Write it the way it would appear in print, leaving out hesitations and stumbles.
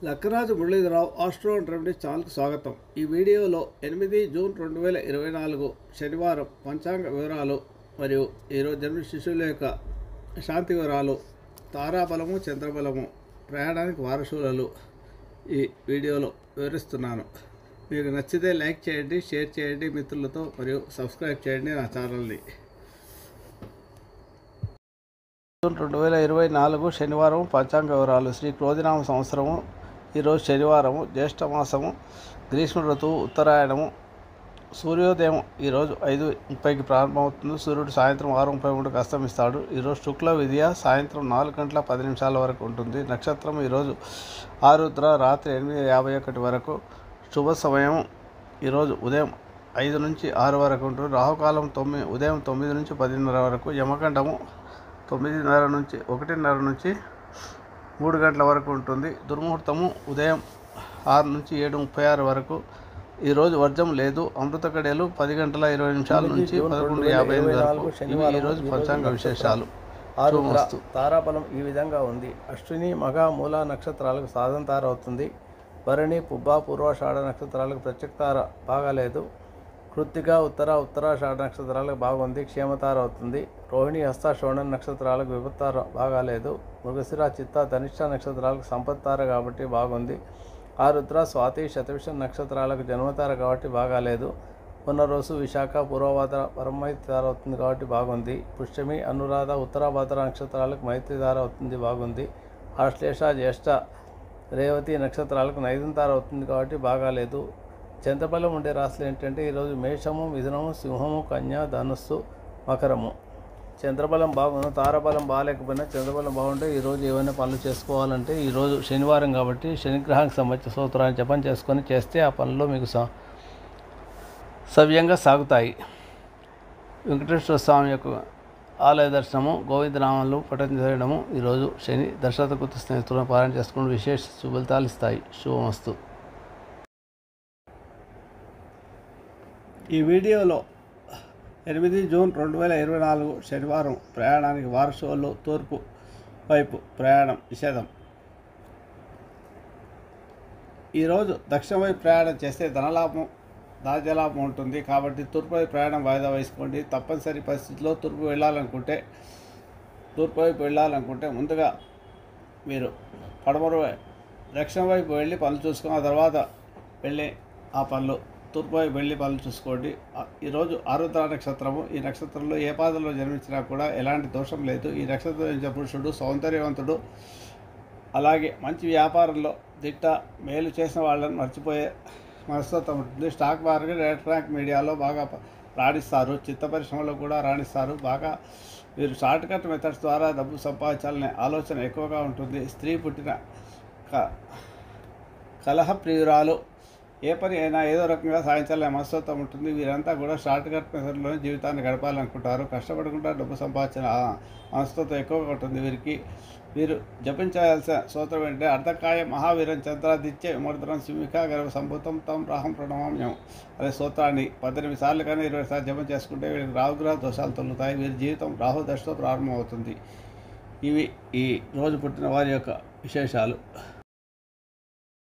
Lakkaraju Muralidhararao astro and remedies ఛానల్కి స్వాగతం. ఈ వీడియోలో 8 జూన్ 2024 శనివారం పంచాంగ వివరాలు మరియు ఈరోజు జన్మ శిశువుల యొక్క శాంతి వివరాలు, తారాబలము, చంద్రబలము, ప్రయాణానికి వారసులు ఈ వీడియోలో వివరిస్తున్నాను. మీకు నచ్చితే లైక్ చేయండి, షేర్ చేయండి మిత్రులతో, మరియు సబ్స్క్రైబ్ చేయండి నా ఛానల్ని. జూన్ 2024 శనివారం పంచాంగ వివరాలు. శ్రీ క్రోధినామ సంవత్సరము. ఈరోజు శనివారము, జ్యేష్ఠ మాసము, గ్రీష్మ ఋతువు, ఉత్తరాయణము. సూర్యోదయం ఈరోజు 5:30కి ప్రారంభమవుతుంది. సూర్యుడు సాయంత్రం 6:33కి అస్తమిస్తాడు. ఈరోజు శుక్ల విద్య సాయంత్రం 4:10 వరకు ఉంటుంది. నక్షత్రం ఈరోజు ఆరుద్ర, రాత్రి 8:51 వరకు. శుభ సమయం ఈరోజు ఉదయం 5 నుంచి 6 వరకు ఉంటుంది. రాహుకాలం ఉదయం 9 నుంచి 10:30 వరకు. యమగండము 9:30 నుంచి 1:30 నుంచి 3 గంటల వరకు ఉంటుంది. దుర్ముహూర్తము ఉదయం 6 నుంచి 7:36 వరకు. ఈరోజు వర్జం లేదు. అమృత గడియలు 10:20 నుంచి 11:55 వరకు. ఇవి ఈరోజు పంచాంగ విశేషాలు. తారాబలం ఈ విధంగా ఉంది. అశ్విని, మగ, మూల నక్షత్రాలకు సాధన తార అవుతుంది. భరణి, పుబ్బ, పూర్వాషాఢ నక్షత్రాలకు ప్రత్యక్ష తార బాగాలేదు. కృత్తిక, ఉత్తరాషాఢ నక్షత్రాలకు బాగుంది, క్షేమతార అవుతుంది. రోహిణి, హస్త, శ్రవణ నక్షత్రాలకు విపత్తార బాగాలేదు. మృగశిర, చిత్త, ధనిష్ట నక్షత్రాలకు సంపత్తార కాబట్టి బాగుంది. ఆరుద్ర, స్వాతి, శతవిష నక్షత్రాలకు జన్మతార కాబట్టి బాగాలేదు. పునర్వసు, విశాఖ, పూర్వభాద్ర పరమైత్రితార అవుతుంది కాబట్టి బాగుంది. పుష్యమి, అనురాధ, ఉత్తరాభాద్ర నక్షత్రాలకు మైత్రితార అవుతుంది బాగుంది. ఆశ్లేష, జ్యేష్ఠ, రేవతి నక్షత్రాలకు నైదంతార అవుతుంది కాబట్టి బాగాలేదు. చంద్రబలం ఉండే రాశులు ఏంటంటే ఈరోజు మేషము, మిథునము, సింహము, కన్య, ధనుస్సు, మకరము. చంద్రబలం బాగుంది. తారాబలం బాగాలేకపోయినా చంద్రబలం బాగుంటే ఈరోజు ఏమైనా పనులు చేసుకోవాలంటే ఈరోజు శనివారం కాబట్టి శనిగ్రహానికి సంబంధించిన స్తోత్రాన్ని జపం చేసుకొని చేస్తే ఆ పనులు మీకు సవ్యంగా సాగుతాయి. వెంకటేశ్వర స్వామి యొక్క ఆలయ దర్శనము, గోవిందనామాలు పఠించడము ఈరోజు శని దశరథకృత స్నేహితులను పాలన చేసుకుని విశేష శుభలితాలు ఇస్తాయి. శుభమస్తు. ఈ వీడియోలో 8 జూన్ 2024 శనివారం ప్రయాణానికి వారసులు తూర్పు వైపు ప్రయాణం నిషేధం. ఈరోజు దక్షిణ వైపు ప్రయాణం చేస్తే ధనలాభం, దాజ్యలాభం ఉంటుంది కాబట్టి తూర్పు వైపు ప్రయాణం వాయిదా వేసుకోండి. తప్పనిసరి పరిస్థితుల్లో తూర్పు వైపు వెళ్ళాలనుకుంటే ముందుగా మీరు దక్షిణ వైపు వెళ్ళి పనులు చూసుకున్న తర్వాత వెళ్ళి ఆ పనులు తూర్పు వైపు వెళ్ళి పనులు చూసుకోండి. ఈరోజు ఆరుద్ర నక్షత్రము. ఈ నక్షత్రంలో ఏ పాదంలో జన్మించినా కూడా ఎలాంటి దోషం లేదు. ఈ నక్షత్రం పురుషుడు సౌందర్యవంతుడు, అలాగే మంచి వ్యాపారంలో దిట్ట, మేలు చేసిన వాళ్ళని మర్చిపోయే మనస్తత్వం ఉంటుంది. స్టాక్ మార్కెట్, ఎలక్ట్రానిక్ మీడియాలో బాగా రాణిస్తారు. చిత్త పరిశ్రమలో కూడా రాణిస్తారు. బాగా మీరు షార్ట్ కట్ మెథడ్స్ ద్వారా డబ్బు సంపాదించాలనే ఆలోచన ఎక్కువగా ఉంటుంది. స్త్రీ పుట్టిన కలహ ప్రియురాలు. ఏ పని అయినా ఏదో రకంగా సాధించాలనే మనస్తత్వం ఉంటుంది. వీరంతా కూడా షార్ట్ కట్ మెథడ్లోనే జీవితాన్ని గడపాలనుకుంటారు. కష్టపడకుండా డబ్బు సంపాదించిన మనస్తత్వం ఎక్కువగా ఉంటుంది వీరికి. వీరు జపించాల్సిన స్తోత్రం ఏంటంటే అర్ధకాయ మహావీరం చంద్రాదిత్య విమర్దనం సింహికా గర్భ సంభూతం తం రాహం ప్రణమామ్యం అనే స్తోత్రాన్ని 18 సార్లు కానీ 20 సార్లు జపం చేసుకుంటే వీరికి రాహుగ్రహ దోషాలు తొలుగుతాయి. వీరి జీవితం రాహు దశతో ప్రారంభమవుతుంది. ఇవి ఈ రోజు పుట్టిన వారి యొక్క విశేషాలు.